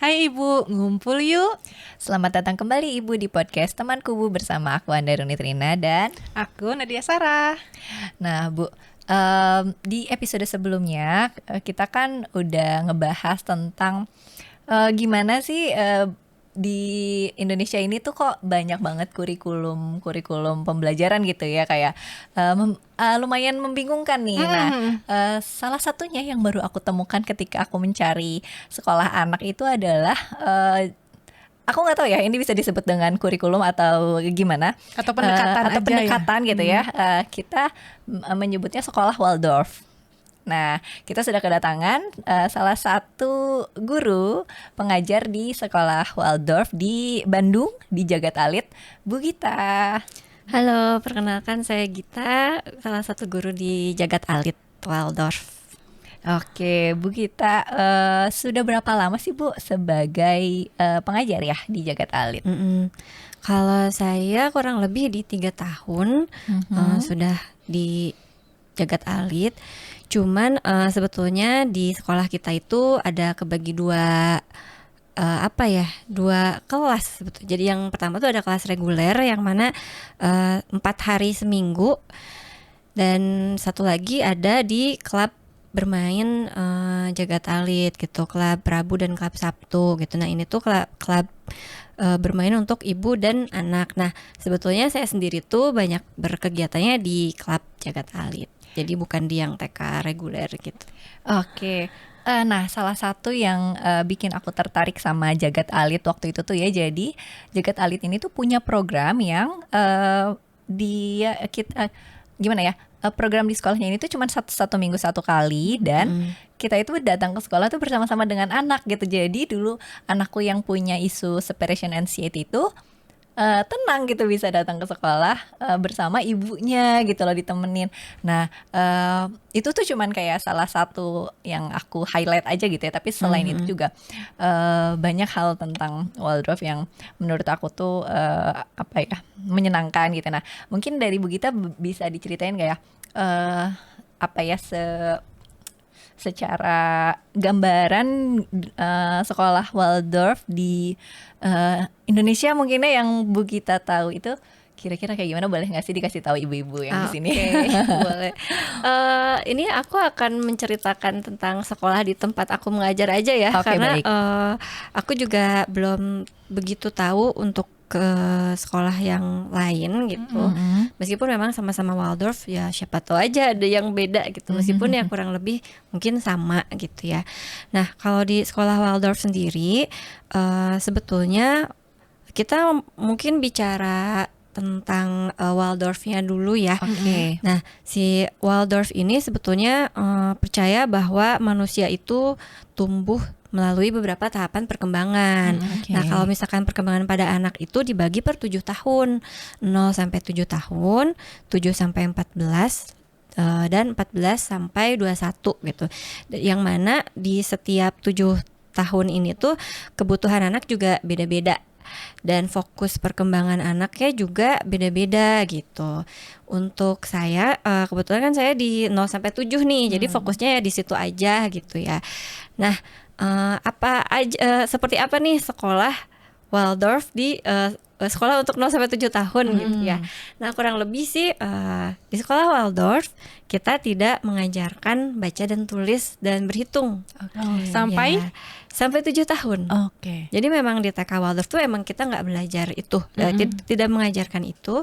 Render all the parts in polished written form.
Hai Ibu, ngumpul yuk. Selamat datang kembali Ibu di podcast Teman Kubu bersama aku Anda Runitrina dan Aku Nadia Sarah. Nah Bu, di episode sebelumnya kita kan udah ngebahas tentang gimana sih di Indonesia ini tuh kok banyak banget kurikulum pembelajaran gitu ya, kayak lumayan membingungkan nih. Nah, salah satunya yang baru aku temukan ketika aku mencari sekolah anak itu adalah aku nggak tahu ya ini bisa disebut dengan kurikulum atau gimana, Atau pendekatan atau aja pendekatan ya. gitu ya. Kita menyebutnya sekolah Waldorf. Nah, kita sudah kedatangan salah satu guru pengajar di sekolah Waldorf di Bandung, di Jagat Alit, Bu Gita. Halo, perkenalkan saya Gita, salah satu guru di Jagat Alit Waldorf. Oke, Bu Gita, sudah berapa lama sih Bu sebagai pengajar ya di Jagat Alit? Kalau saya kurang lebih di 3 tahun sudah di Jagat Alit. Cuman sebetulnya di sekolah kita itu ada kebagi dua kelas sebetulnya. Jadi yang pertama tuh ada kelas reguler yang mana 4 hari seminggu, dan satu lagi ada di klub bermain Jagat Alit gitu, klub Rabu dan klub Sabtu gitu. Nah ini tuh klub bermain untuk ibu dan anak. Nah sebetulnya saya sendiri tuh banyak berkegiatannya di klub Jagat Alit. Jadi bukan di yang TK reguler gitu. Oke. Nah, salah satu yang bikin aku tertarik sama Jagat Alit waktu itu tuh ya, jadi Jagat Alit ini tuh punya program yang dia kita gimana ya? Program di sekolahnya ini tuh cuma satu minggu satu kali, dan kita itu datang ke sekolah tuh bersama-sama dengan anak gitu. Jadi dulu anakku yang punya isu separation anxiety itu tenang gitu bisa datang ke sekolah bersama ibunya gitu loh, ditemenin. Nah itu tuh cuman kayak salah satu yang aku highlight aja gitu ya. Tapi selain itu juga banyak hal tentang Waldorf yang menurut aku tuh menyenangkan gitu. Nah mungkin dari Bu Gita bisa diceritain kayak secara gambaran sekolah Waldorf di Indonesia mungkinnya yang Bu Gita tahu itu kira-kira kayak gimana, boleh nggak sih dikasih tahu ibu-ibu yang di sini? Boleh. Ini aku akan menceritakan tentang sekolah di tempat aku mengajar aja ya. Oke, karena baik. aku juga belum begitu tahu untuk ke sekolah yang lain gitu. Meskipun memang sama-sama Waldorf ya, siapa tahu aja ada yang beda gitu. Meskipun ya kurang lebih mungkin sama gitu ya. Nah kalau di sekolah Waldorf sendiri sebetulnya kita mungkin bicara tentang Waldorfnya dulu ya. Oke. Nah, si Waldorf ini sebetulnya percaya bahwa manusia itu tumbuh melalui beberapa tahapan perkembangan. Okay. Nah, kalau misalkan perkembangan pada anak itu dibagi per 7 tahun, 0 sampai 7 tahun, 7 sampai 14, dan 14 sampai 21 gitu. Yang mana di setiap 7 tahun ini tuh kebutuhan anak juga beda-beda, dan fokus perkembangan anaknya juga beda-beda gitu. Untuk saya kebetulan kan saya di 0 sampai 7 nih. Jadi fokusnya ya di situ aja gitu ya. Nah, seperti apa nih sekolah Waldorf di sekolah untuk 0 sampai 7 tahun gitu ya. Nah, kurang lebih sih di sekolah Waldorf kita tidak mengajarkan baca dan tulis dan berhitung. Sampai Ya, sampai 7 tahun. Oke. Jadi memang di TK Waldorf tuh emang kita nggak belajar itu, tidak mengajarkan itu.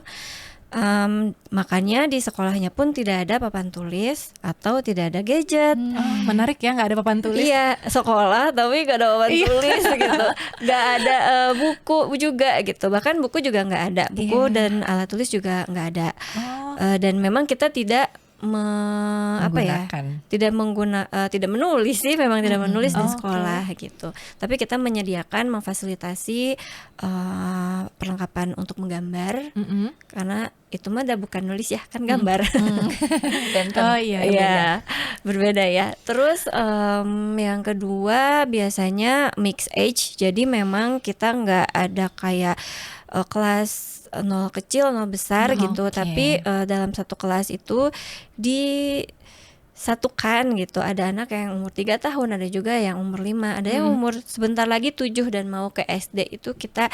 Makanya di sekolahnya pun tidak ada papan tulis atau tidak ada gadget. menarik ya, nggak ada papan tulis. Iya, sekolah tapi gak ada papan tulis gitu. Gak ada buku juga gitu. Bahkan buku juga gak ada. Buku dan alat tulis juga gak ada. Dan memang kita tidak tidak menulis sih, memang tidak menulis di sekolah gitu. Tapi kita menyediakan, memfasilitasi perlengkapan untuk menggambar, karena itu mah udah bukan nulis ya, kan gambar. Dan Iya, berbeda ya. Terus yang kedua biasanya mix age. Jadi memang kita nggak ada kayak kelas 0 kecil 0 besar gitu. Tapi dalam satu kelas itu satukan gitu. Ada anak yang umur 3 tahun, ada juga yang umur 5, ada yang umur sebentar lagi 7 dan mau ke SD, itu kita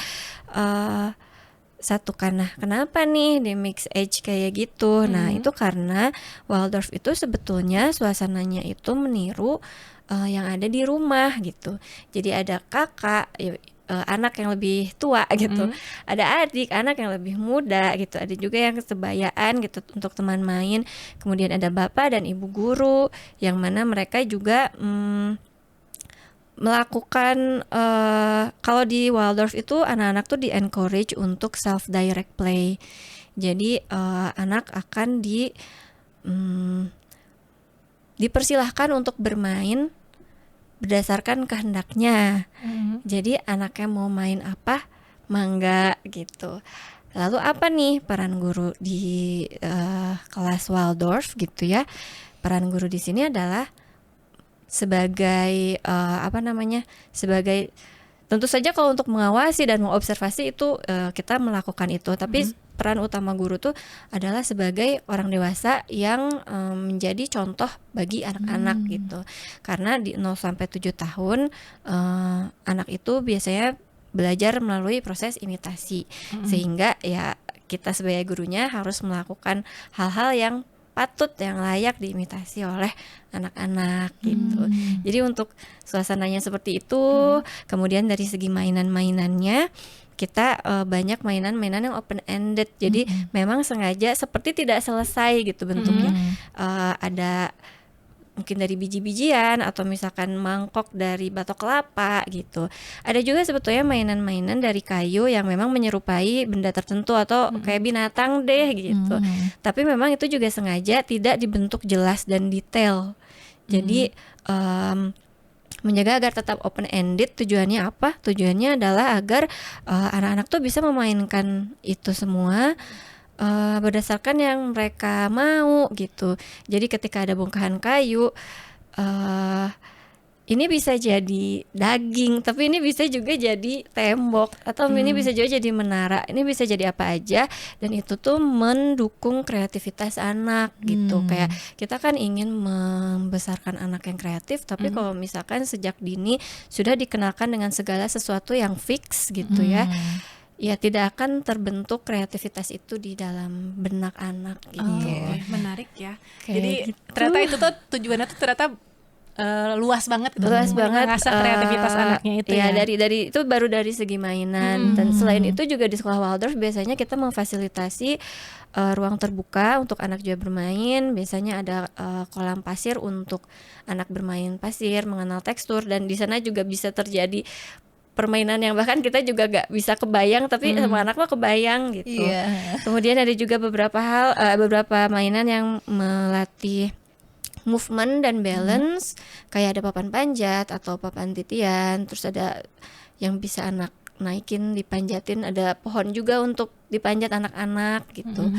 satukan. Nah, kenapa nih di mix age kayak gitu? Nah, itu karena Waldorf itu sebetulnya suasananya itu meniru yang ada di rumah gitu. Jadi ada kakak, anak yang lebih tua gitu, ada adik anak yang lebih muda gitu, ada juga yang kesebayaan gitu untuk teman main, kemudian ada bapak dan ibu guru yang mana mereka juga melakukan kalau di Waldorf itu anak-anak tuh di encourage untuk self direct play. Jadi anak akan dipersilahkan untuk bermain berdasarkan kehendaknya. Jadi anaknya mau main apa, mangga gitu. Lalu apa nih peran guru di kelas Waldorf gitu ya? Peran guru di sini adalah sebagai sebagai tentu saja kalau untuk mengawasi dan mengobservasi itu kita melakukan itu, tapi peran utama guru tuh adalah sebagai orang dewasa yang menjadi contoh bagi anak-anak gitu. Karena di 0 sampai 7 tahun anak itu biasanya belajar melalui proses imitasi, sehingga ya kita sebagai gurunya harus melakukan hal-hal yang patut, yang layak diimitasi oleh anak-anak gitu. Jadi untuk suasananya seperti itu, kemudian dari segi mainan-mainannya kita banyak mainan-mainan yang open ended. Jadi memang sengaja seperti tidak selesai gitu bentuknya. Ada mungkin dari biji-bijian atau misalkan mangkok dari batok kelapa gitu. Ada juga sebetulnya mainan-mainan dari kayu yang memang menyerupai benda tertentu atau kayak binatang deh gitu. Tapi memang itu juga sengaja tidak dibentuk jelas dan detail. Jadi menjaga agar tetap open ended. Tujuannya apa? Tujuannya adalah agar anak-anak tuh bisa memainkan itu semua berdasarkan yang mereka mau gitu. Jadi ketika ada bongkahan kayu, ini bisa jadi daging, tapi ini bisa juga jadi tembok, atau ini bisa juga jadi menara, ini bisa jadi apa aja, dan itu tuh mendukung kreativitas anak gitu. Kayak kita kan ingin membesarkan anak yang kreatif, tapi kalau misalkan sejak dini sudah dikenalkan dengan segala sesuatu yang fix gitu ya tidak akan terbentuk kreativitas itu di dalam benak anak gitu. Menarik ya. Kayak Jadi gitu. ternyata itu tuh tujuannya tuh ternyata luas banget gitu. Luas banget, mengasah kreativitas anaknya itu ya. dari itu baru dari segi mainan. Dan selain itu juga di sekolah Waldorf biasanya kita memfasilitasi ruang terbuka untuk anak juga bermain. Biasanya ada kolam pasir untuk anak bermain pasir, mengenal tekstur, dan di sana juga bisa terjadi permainan yang bahkan kita juga gak bisa kebayang, tapi sama anak mah kebayang gitu. Kemudian ada juga beberapa mainan yang melatih movement dan balance, kayak ada papan panjat atau papan titian, terus ada yang bisa anak naikin, dipanjatin, ada pohon juga untuk dipanjat anak-anak gitu.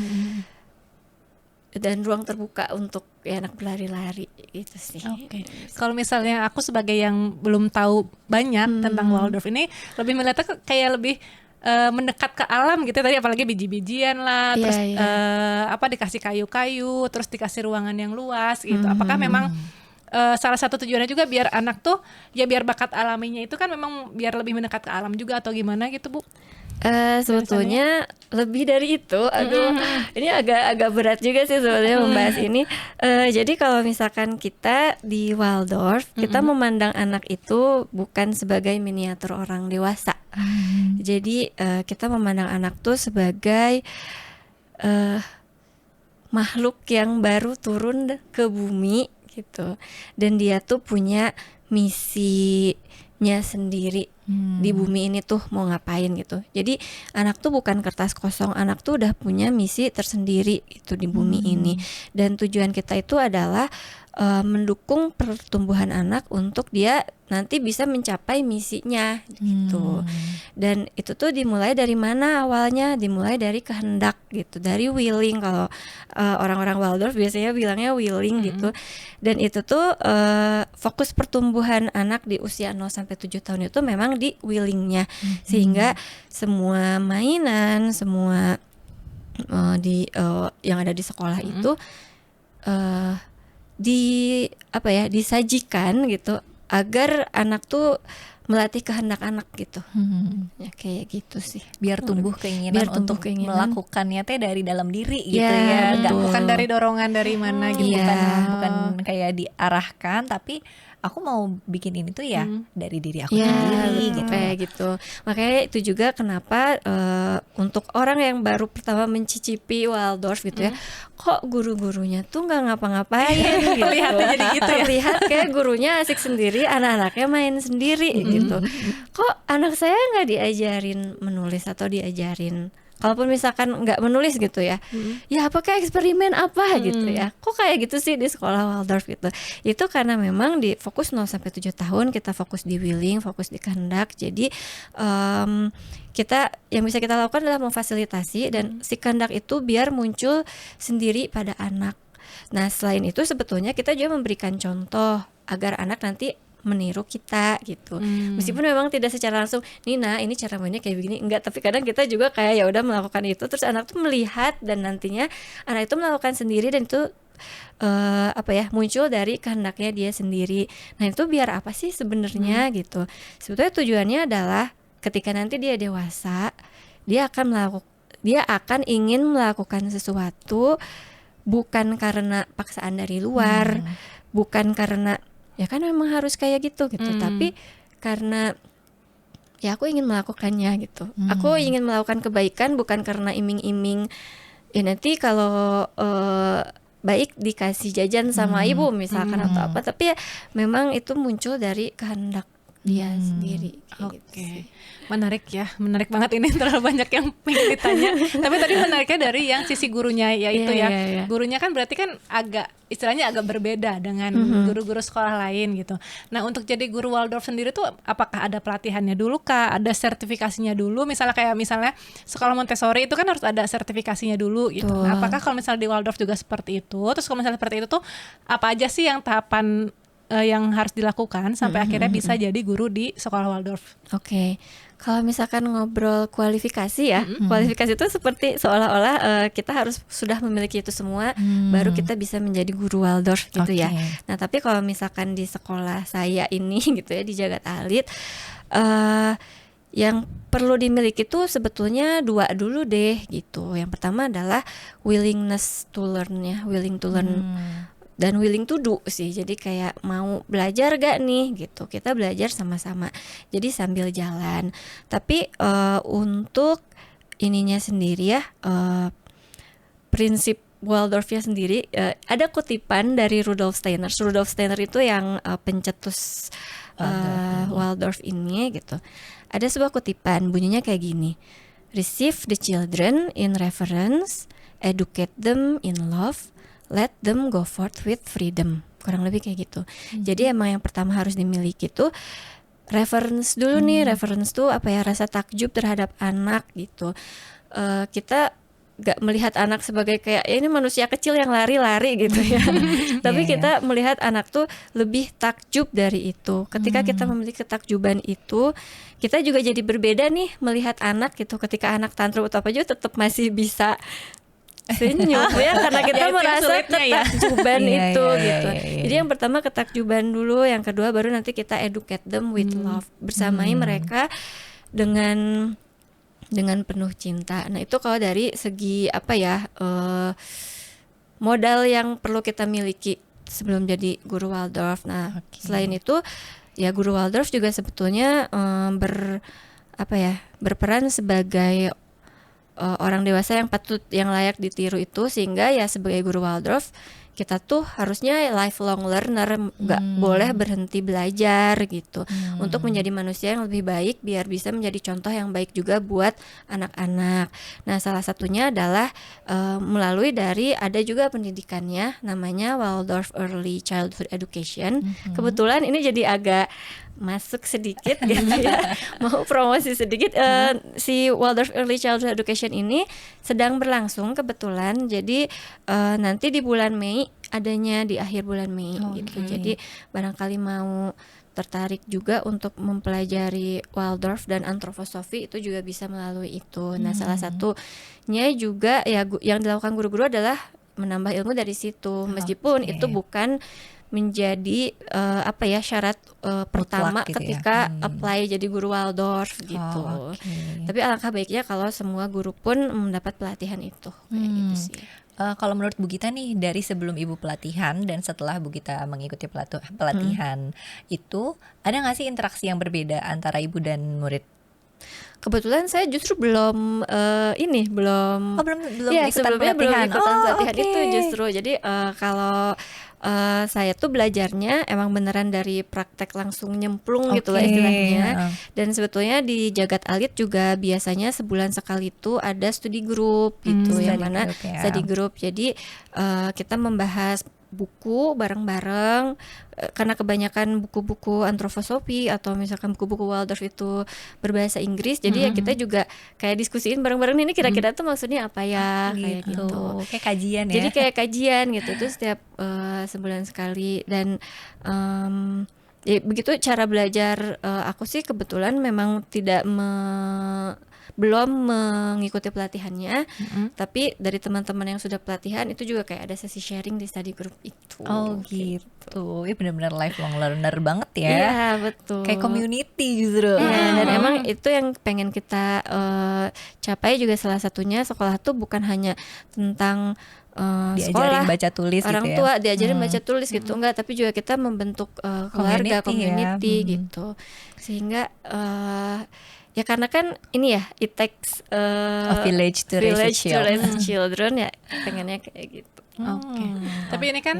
Dan ruang terbuka untuk anak berlari-lari gitu sih. Oke. Kalau misalnya aku sebagai yang belum tahu banyak tentang Waldorf ini, lebih melihatnya kayak lebih mendekat ke alam gitu tadi, apalagi biji-bijian lah, terus dikasih kayu-kayu, terus dikasih ruangan yang luas gitu. Apakah memang salah satu tujuannya juga biar anak tuh ya biar bakat alaminya itu kan memang biar lebih mendekat ke alam juga, atau gimana gitu Bu? Sebetulnya lebih dari itu. Ini agak berat juga sih sebetulnya membahas ini. Jadi kalau misalkan kita di Waldorf, kita memandang anak itu bukan sebagai miniatur orang dewasa. Jadi kita memandang anak tuh sebagai makhluk yang baru turun ke bumi gitu. Dan dia tuh punya misinya sendiri di bumi ini tuh mau ngapain gitu. Jadi anak tuh bukan kertas kosong, anak tuh udah punya misi tersendiri itu di bumi ini. Dan tujuan kita itu adalah mendukung pertumbuhan anak untuk dia nanti bisa mencapai misinya gitu. Dan itu tuh dimulai dari mana awalnya? Dimulai dari kehendak gitu, dari willing. Kalau orang-orang Waldorf biasanya bilangnya willing gitu. Dan itu tuh fokus pertumbuhan anak di usia 0 sampai 7 tahun itu memang di willingnya. Sehingga semua mainan, semua yang ada di sekolah itu disajikan gitu agar anak tuh melatih kehendak anak gitu. Ya kayak gitu sih. Biar tumbuh keinginan untuk melakukannya teh dari dalam diri gitu ya. Bukan dari dorongan dari mana gitu. Bukan kayak diarahkan, tapi aku mau bikin ini tuh ya dari diri aku sendiri gitu. Kayak gitu. Makanya itu juga kenapa untuk orang yang baru pertama mencicipi Waldorf gitu ya, kok guru-gurunya tuh nggak ngapa-ngapain gitu. Terlihatnya jadi gitu ya. Terlihat kayak gurunya asik sendiri, anak-anaknya main sendiri gitu. Kok anak saya nggak diajarin menulis atau diajarin, kalaupun misalkan nggak menulis gitu ya, ya apakah eksperimen apa gitu ya, kok kayak gitu sih di sekolah Waldorf gitu. Itu karena memang di fokus 0 sampai 7 tahun kita fokus di willing, fokus di kehendak. Jadi kita yang bisa kita lakukan adalah memfasilitasi dan si kehendak itu biar muncul sendiri pada anak. Nah selain itu sebetulnya kita juga memberikan contoh agar anak nanti meniru kita gitu. Meskipun memang tidak secara langsung, Nina ini cara mainnya kayak begini, enggak, tapi kadang kita juga kayak ya udah melakukan itu, terus anak tuh melihat dan nantinya anak itu melakukan sendiri dan itu muncul dari kehendaknya dia sendiri. Nah itu biar apa sih sebenarnya gitu. Sebetulnya tujuannya adalah ketika nanti dia dewasa, dia akan ingin melakukan sesuatu bukan karena paksaan dari luar, bukan karena ya kan memang harus kayak gitu, tapi karena ya aku ingin melakukannya gitu. Aku ingin melakukan kebaikan bukan karena iming-iming ya nanti kalau baik dikasih jajan sama ibu misalkan atau apa, tapi ya memang itu muncul dari kehendak dia sendiri. Oke. Menarik ya, menarik banget ini, terlalu banyak yang pengen ditanya. Tapi tadi menariknya dari yang sisi gurunya yaitu gurunya kan berarti kan istilahnya agak berbeda dengan guru-guru sekolah lain gitu. Nah untuk jadi guru Waldorf sendiri tuh apakah ada pelatihannya dulu kah? Ada sertifikasinya dulu? Misalnya sekolah Montessori itu kan harus ada sertifikasinya dulu gitu. Nah, apakah kalau misalnya di Waldorf juga seperti itu? Terus kalau misalnya seperti itu tuh apa aja sih yang tahapan yang harus dilakukan sampai akhirnya bisa jadi guru di sekolah Waldorf? Oke. Kalau misalkan ngobrol kualifikasi ya, kualifikasi itu seperti seolah-olah kita harus sudah memiliki itu semua, baru kita bisa menjadi guru Waldorf gitu ya. Nah tapi kalau misalkan di sekolah saya ini gitu ya di Jagat Alit, yang perlu dimiliki itu sebetulnya 2 dulu deh gitu. Yang pertama adalah willingness to learn ya, willing to learn. Dan willing to do sih, jadi kayak mau belajar gak nih gitu, kita belajar sama-sama, jadi sambil jalan. Tapi untuk ininya sendiri ya, prinsip Waldorfnya sendiri, ada kutipan dari Rudolf Steiner. Rudolf Steiner itu yang pencetus Waldorf ini gitu. Ada sebuah kutipan, bunyinya kayak gini: receive the children in reverence, educate them in love, let them go forth with freedom. Kurang lebih kayak gitu. Jadi emang yang pertama harus dimiliki tuh reference dulu nih. Reference tuh rasa takjub terhadap anak gitu. Kita gak melihat anak sebagai kayak ini manusia kecil yang lari-lari gitu ya. Tapi kita melihat anak tuh lebih takjub dari itu. Ketika kita memiliki ketakjuban itu, kita juga jadi berbeda nih melihat anak gitu. Ketika anak tantrum atau apa juga tetap masih bisa senyum ya, karena kita merasa ketakjuban itu gitu. Jadi yang pertama ketakjuban dulu, yang kedua baru nanti kita educate them with love, bersamai mereka dengan penuh cinta. Nah itu kalau dari segi modal yang perlu kita miliki sebelum jadi guru Waldorf. Nah selain itu ya guru Waldorf juga sebetulnya berperan sebagai orang dewasa yang layak ditiru itu, sehingga ya sebagai guru Waldorf kita tuh harusnya lifelong learner, nggak boleh berhenti belajar gitu, untuk menjadi manusia yang lebih baik biar bisa menjadi contoh yang baik juga buat anak-anak. Nah salah satunya adalah melalui ada juga pendidikannya namanya Waldorf Early Childhood Education. Kebetulan ini jadi agak masuk sedikit gitu ya, mau promosi sedikit. Si Waldorf Early Childhood Education ini sedang berlangsung kebetulan, jadi nanti di bulan Mei, adanya di akhir bulan Mei gitu. Jadi barangkali mau tertarik juga untuk mempelajari Waldorf dan antroposofi, itu juga bisa melalui itu. Nah salah satunya juga ya yang dilakukan guru-guru adalah menambah ilmu dari situ, meskipun itu bukan menjadi syarat pertama gitu ketika apply jadi guru Waldorf gitu. Tapi alangkah baiknya kalau semua guru pun mendapat pelatihan itu kayak gitu sih. Kalau menurut Bu Gita nih, dari sebelum Ibu pelatihan dan setelah Bu Gita mengikuti pelatihan itu, ada nggak sih interaksi yang berbeda antara Ibu dan murid? Kebetulan saya justru belum belum ya, ikutan sebelumnya belum pelatihan. ikutan pelatihan itu justru. Jadi kalau saya tuh belajarnya emang beneran dari praktek langsung nyemplung gitu lah istilahnya. Dan sebetulnya di Jagat Alit juga biasanya sebulan sekali itu ada studi grup gitu, yang mana study group. Jadi kita membahas buku bareng-bareng, karena kebanyakan buku-buku antroposofi atau misalkan buku-buku Waldorf itu berbahasa Inggris, jadi ya kita juga kayak diskusiin bareng-bareng, ini kira-kira tuh maksudnya apa ya, kayak gitu. Kayak kajian ya. Jadi kayak kajian gitu, itu setiap sebulan sekali. Dan ya begitu cara belajar aku sih kebetulan memang belum mengikuti pelatihannya, tapi dari teman-teman yang sudah pelatihan itu juga kayak ada sesi sharing di study group itu. Gitu. Ya benar-benar lifelong learner banget ya. Iya, betul. Kayak community justru. Ya, dan emang itu yang pengen kita capai juga, salah satunya sekolah tuh bukan hanya tentang diajarin sekolah, baca tulis orang gitu tua diajarin baca tulis gitu, enggak, tapi juga kita membentuk keluarga, community gitu. Sehingga ya karena kan ini ya, it takes a village to raise children ya, pengennya kayak gitu. Tapi ini kan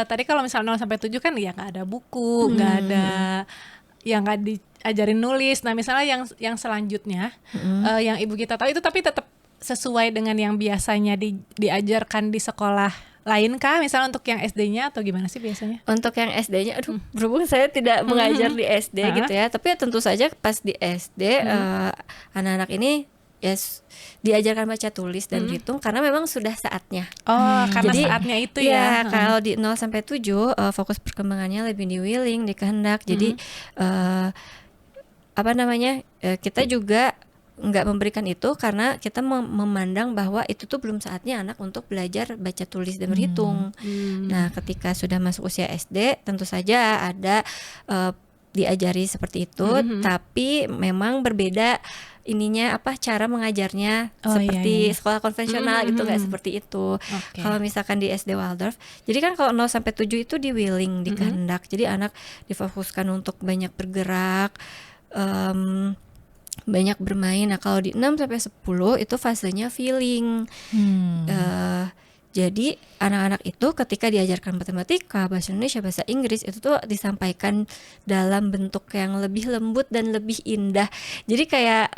tadi kalau misalnya 0 sampai 7 kan ya nggak ada buku, nggak ada yang nggak diajarin nulis. Nah misalnya yang selanjutnya yang Ibu kita tahu itu tapi tetap sesuai dengan yang biasanya diajarkan di sekolah lain kah? Misalnya untuk yang SD-nya atau gimana sih biasanya? Untuk yang SD-nya, berhubung saya tidak mengajar di SD gitu ya, tapi ya tentu saja pas di SD anak-anak ini diajarkan baca tulis dan berhitung karena memang sudah saatnya. Karena jadi, saatnya itu ya. Kalau di 0 sampai 7 fokus perkembangannya lebih di willing, di kehendak. Jadi kita juga nggak memberikan itu karena kita memandang bahwa itu tuh belum saatnya anak untuk belajar baca tulis dan berhitung. Nah, ketika sudah masuk usia SD, tentu saja ada diajari seperti itu, tapi memang berbeda cara mengajarnya, seperti sekolah konvensional gitu, nggak seperti itu. Kalau misalkan di SD Waldorf, jadi kan kalau 0 sampai 7 itu di willing, di kehendak. Jadi anak difokuskan untuk banyak bergerak, banyak bermain. Nah kalau di 6 sampai 10 itu fasenya feeling. Jadi anak-anak itu ketika diajarkan matematika, bahasa Indonesia, bahasa Inggris, itu tuh disampaikan dalam bentuk yang lebih lembut dan lebih indah. Jadi kayak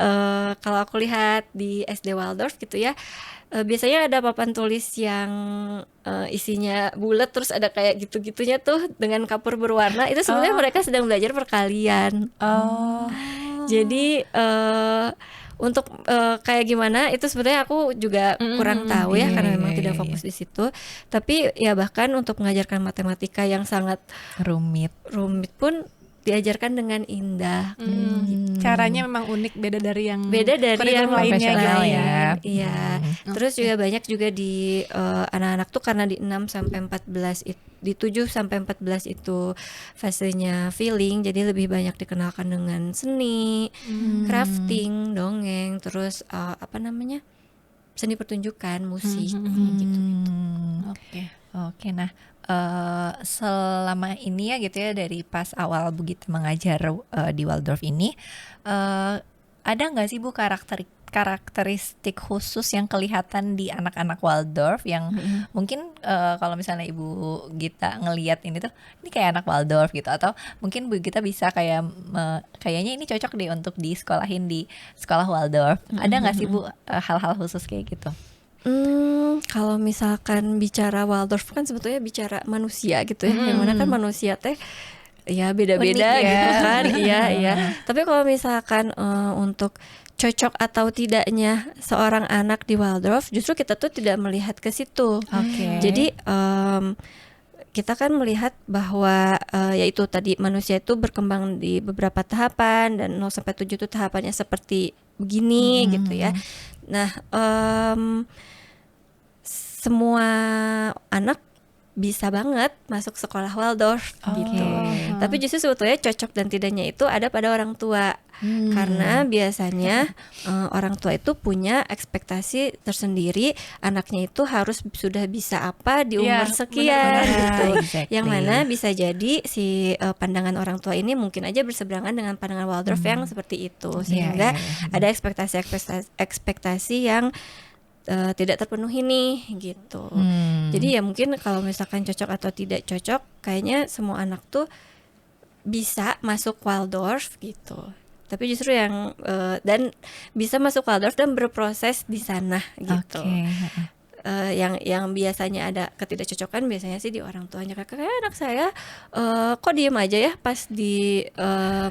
kalau aku lihat di SD Waldorf gitu ya, biasanya ada papan tulis yang isinya bulat, terus ada kayak gitu-gitunya tuh dengan kapur berwarna. Itu sebenarnya mereka sedang belajar perkalian. Jadi untuk kayak gimana itu sebenarnya aku juga kurang tahu ya, karena memang tidak fokus di situ. Tapi ya bahkan untuk mengajarkan matematika yang sangat rumit pun diajarkan dengan indah. Caranya memang unik, beda dari yang lainnya gitu ya. Iya. Terus juga banyak juga di anak-anak tuh karena di 6 sampai 14 di 7 sampai 14 itu fasenya feeling, jadi lebih banyak dikenalkan dengan seni, crafting, dongeng, terus seni pertunjukan, musik gitu. Oke. Nah, selama ini ya gitu ya, dari pas awal begitu mengajar di Waldorf ini, ada nggak sih Bu karakteristik khusus yang kelihatan di anak-anak Waldorf yang mungkin kalau misalnya Ibu Gita ngelihat ini tuh, ini kayak anak Waldorf gitu, atau mungkin Bu Gita bisa kayaknya ini cocok deh untuk disekolahin di sekolah Waldorf. Ada nggak sih Bu hal-hal khusus kayak gitu? Kalau misalkan bicara Waldorf kan sebetulnya bicara manusia gitu ya, yang mana kan manusia teh ya beda-beda gitu kan. Iya. Tapi kalau misalkan untuk cocok atau tidaknya seorang anak di Waldorf, justru kita tuh tidak melihat ke situ. Jadi kita kan melihat bahwa yaitu tadi manusia itu berkembang di beberapa tahapan, dan 0 sampai 7 itu tahapannya seperti begini gitu ya. Nah, semua anak bisa banget masuk sekolah Waldorf gitu. Tapi justru sebetulnya cocok dan tidaknya itu ada pada orang tua. Karena biasanya orang tua itu punya ekspektasi tersendiri, anaknya itu harus sudah bisa apa di umur sekian gitu. Exactly. Yang mana bisa jadi si pandangan orang tua ini mungkin aja berseberangan dengan pandangan Waldorf yang seperti itu, sehingga ada ekspektasi yang tidak terpenuhi nih gitu. Jadi ya mungkin kalau misalkan cocok atau tidak cocok, kayaknya semua anak tuh bisa masuk Waldorf gitu. Tapi justru yang dan bisa masuk Waldorf dan berproses di sana gitu. Yang biasanya ada ketidakcocokan biasanya sih di orang tuanya, kayak anak saya kok diem aja ya pas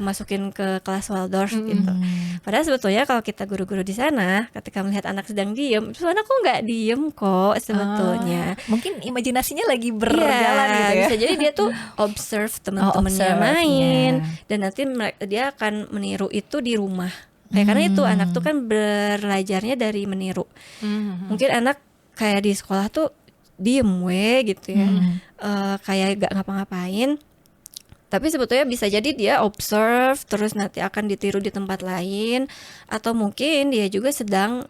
masukin ke kelas Waldorf gitu. Padahal sebetulnya kalau kita guru-guru di sana, ketika melihat anak sedang diem, terus anak kok nggak diem kok sebetulnya. Mungkin imajinasinya lagi berjalan gitu ya. Bisa jadi dia tuh observe teman-temannya main, dan nanti dia akan meniru itu di rumah. Karena itu anak tuh kan belajarnya dari meniru. Mungkin anak kayak di sekolah tuh diem gitu ya, kayak gak ngapa-ngapain, tapi sebetulnya bisa jadi dia observe terus nanti akan ditiru di tempat lain, atau mungkin dia juga sedang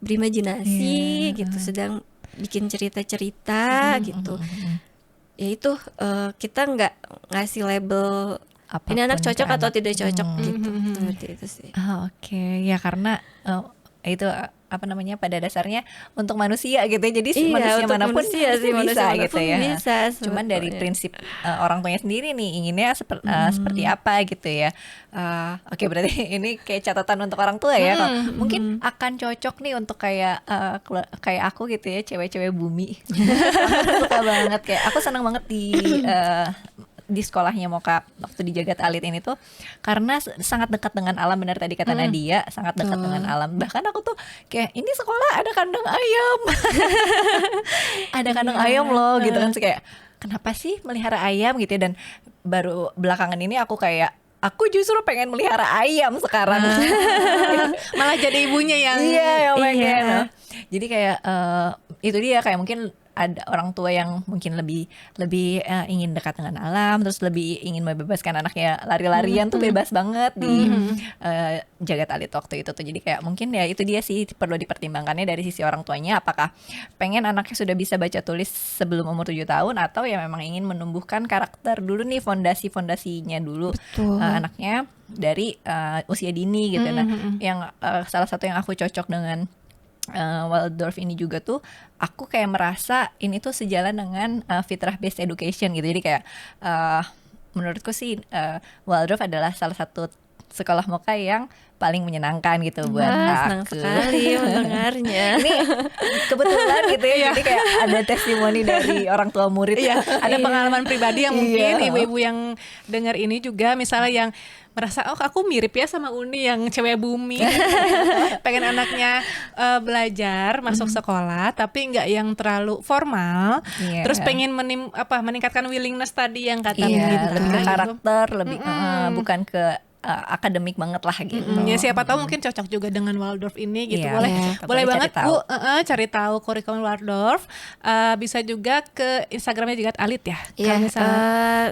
berimajinasi gitu, sedang bikin cerita-cerita gitu. Ya itu kita nggak ngasih label apapun ini anak cocok atau tidak cocok gitu, seperti itu sih. Oke. Ya karena itu apa namanya, pada dasarnya untuk manusia gitu ya, jadi manusia manapun manusia bisa gitu ya. Bisa, cuman dari prinsip orang tuanya sendiri nih inginnya seperti apa gitu ya. Oke, berarti ini kayak catatan untuk orang tua ya. Mungkin akan cocok nih untuk kayak aku gitu ya, cewek-cewek bumi. Aku suka banget, kayak aku senang banget di sekolahnya Moka waktu di Jagat Alit ini tuh, karena sangat dekat dengan alam, benar tadi kata Nadia, sangat dekat dengan alam. Bahkan aku tuh kayak, ini sekolah ada kandang ayam. Ada kandang ayam loh gitu kan, kayak kenapa sih melihara ayam gitu ya. Dan baru belakangan ini aku justru pengen melihara ayam sekarang. Malah jadi ibunya yang pengen. Jadi kayak itu dia, kayak mungkin ada orang tua yang mungkin lebih ingin dekat dengan alam, terus lebih ingin membebaskan anaknya lari-larian tuh bebas banget di Jagat Alit waktu itu tuh. Jadi kayak mungkin ya itu dia sih, perlu dipertimbangkannya dari sisi orang tuanya, apakah pengen anaknya sudah bisa baca tulis sebelum umur 7 tahun, atau ya memang ingin menumbuhkan karakter dulu nih, fondasinya dulu anaknya dari usia dini gitu. Nah, yang salah satu yang aku cocok dengan Waldorf ini juga tuh, aku kayak merasa ini tuh sejalan dengan fitrah based education gitu. Jadi kayak menurutku sih Waldorf adalah salah satu sekolah Moka yang paling menyenangkan gitu buat aku. Senang sekali mendengarnya. Ini kebetulan gitu ya, jadi kayak ada testimoni dari orang tua murid. Ada pengalaman pribadi yang mungkin ibu-ibu yang dengar ini juga, misalnya yang merasa aku mirip ya sama Uni yang cewek bumi. Pengen anaknya belajar masuk sekolah tapi nggak yang terlalu formal, terus pengen meningkatkan willingness tadi yang kata lebih ke karakter, lebih bukan ke akademik banget lah gitu. Ya siapa tahu mungkin cocok juga dengan Waldorf ini gitu. Boleh banget Bu cari tahu kurikulum Waldorf. Bisa juga ke Instagramnya Jagat Alit ya. Iya.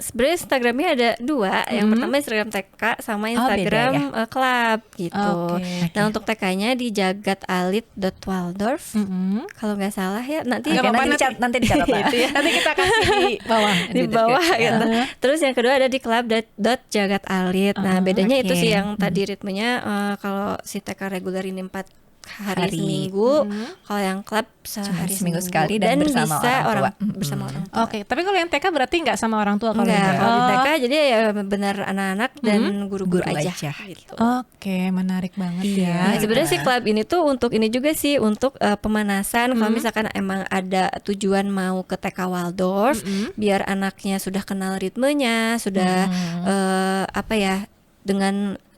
Sebenarnya Instagramnya ada 2. Yang pertama Instagram TK sama Instagram Club gitu. Nah untuk TK-nya di jagatalit.waldorf. Kalau nggak salah ya, nanti nanti dicatat lah. Nanti kita kasih di bawah gitu. Terus yang kedua ada di club.jagatalit. Nah bedanya itu sih yang tadi ritmenya kalau si TK reguler ini 4 hari seminggu, kalau yang klub sehari seminggu sekali dan bersama bisa orang tua. bersama orang tua. Tapi kalau yang TK berarti nggak sama orang tua? Kalau di TK jadi ya benar anak-anak dan guru-guru aja gitu. Menarik banget ya. Sebenarnya sih klub ini tuh untuk ini juga sih, untuk pemanasan. Kalau misalkan emang ada tujuan mau ke TK Waldorf, biar anaknya sudah kenal ritmenya, sudah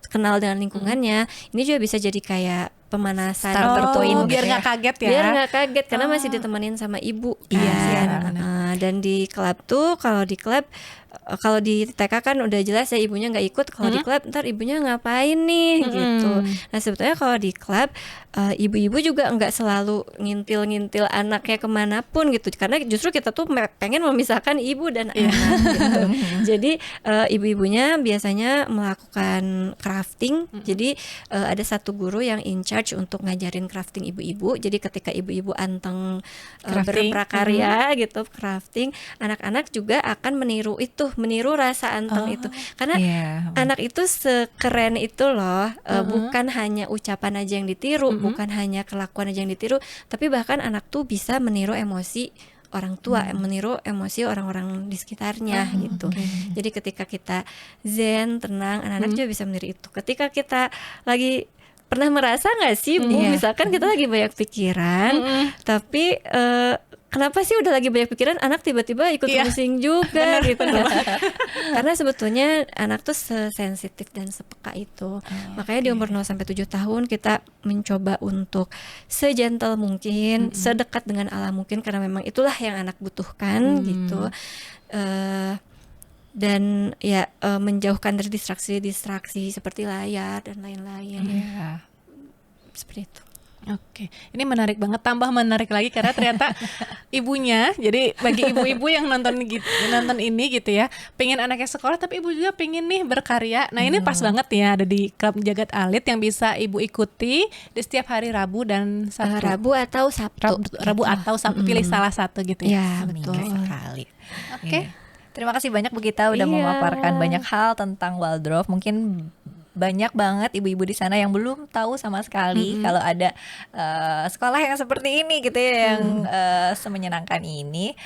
kenal dengan lingkungannya, ini juga bisa jadi kayak pemanasan biar nggak kaget ya. Biar nggak kaget karena masih ditemenin sama ibu kan. Dan di klub tuh, kalau di klub kalau di TK kan udah jelas ya ibunya nggak ikut, kalau di klub ntar ibunya ngapain nih gitu. Nah sebetulnya kalau di klub ibu-ibu juga nggak selalu ngintil anaknya kemanapun gitu, karena justru kita tuh pengen memisahkan ibu dan anak gitu. Jadi ibu-ibunya biasanya melakukan crafting. Jadi ada satu guru yang in charge untuk ngajarin crafting ibu-ibu. Jadi ketika ibu-ibu anteng berprakarya gitu crafting, anak-anak juga akan meniru rasa anteng itu, karena anak itu sekeren itu loh. Bukan hanya ucapan aja yang ditiru, bukan hanya kelakuan aja yang ditiru, tapi bahkan anak tuh bisa meniru emosi orang tua, meniru emosi orang-orang di sekitarnya gitu. Jadi ketika kita zen, tenang, anak-anak juga bisa meniru itu. Ketika kita lagi pernah merasa nggak sih Bu, misalkan kita lagi banyak pikiran, tapi kenapa sih udah lagi banyak pikiran anak tiba-tiba ikut pusing juga gitu loh. Karena sebetulnya anak tuh sensitif dan sepeka itu. Makanya di umur 0 sampai 7 tahun kita mencoba untuk segentle mungkin, sedekat dengan alam mungkin, karena memang itulah yang anak butuhkan gitu. Dan ya menjauhkan dari distraksi seperti layar dan lain-lain. Seperti itu. Oke, ini menarik banget, tambah menarik lagi karena ternyata ibunya, jadi bagi ibu-ibu yang nonton ini gitu ya, pengen anaknya sekolah tapi ibu juga pengen nih berkarya. Nah ini pas banget ya, ada di Klub Jagat Alit yang bisa ibu ikuti di setiap hari Rabu dan Sabtu. Rabu atau Sabtu. Rabu atau Sabtu, pilih salah satu gitu ya. Ya betul sekali. Oke. Terima kasih banyak Bu Gita udah memaparkan banyak hal tentang Waldorf. Mungkin banyak banget ibu-ibu di sana yang belum tahu sama sekali kalau ada sekolah yang seperti ini gitu ya, yang semenyenangkan ini.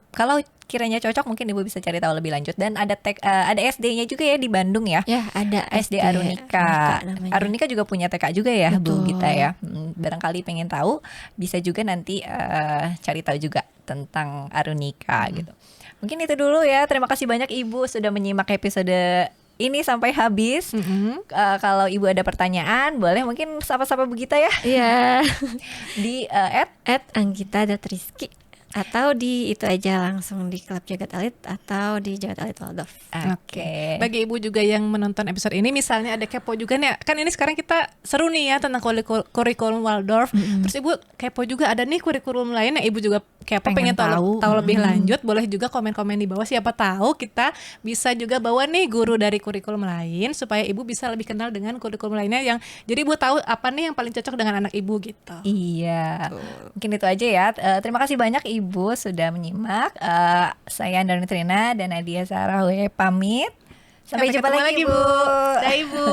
Kalau kiranya cocok mungkin ibu bisa cari tahu lebih lanjut. Dan ada ada SD-nya juga ya di Bandung ya. Ya ada SD Arunika. Arunika juga punya TK juga ya. Betul. Bu Gita ya. Barangkali pengen tahu bisa juga nanti cari tahu juga tentang Arunika gitu. Mungkin itu dulu ya. Terima kasih banyak Ibu sudah menyimak episode ini sampai habis. Kalau Ibu ada pertanyaan, boleh mungkin sapa-sapa Bu Gita ya. Iya. Di @anggita.rizky, atau di itu aja langsung di Klub Jagat Alit atau di Jagat Alit Waldorf. Oke. Bagi ibu juga yang menonton episode ini, misalnya ada kepo juga nih, kan ini sekarang kita seru nih ya tentang kurikulum Waldorf. Terus ibu kepo juga ada nih kurikulum lain yang ibu juga kepo, pengen tahu lebih lanjut, boleh juga komen-komen di bawah. Siapa tahu kita bisa juga bawa nih guru dari kurikulum lain supaya ibu bisa lebih kenal dengan kurikulum lainnya, yang jadi ibu tahu apa nih yang paling cocok dengan anak ibu gitu. Iya. Mungkin itu aja ya. Terima kasih banyak Ibu sudah menyimak. Saya Andani Trina dan Nadia Sarah pamit. Sampai jumpa lagi Bu. Dah Ibu.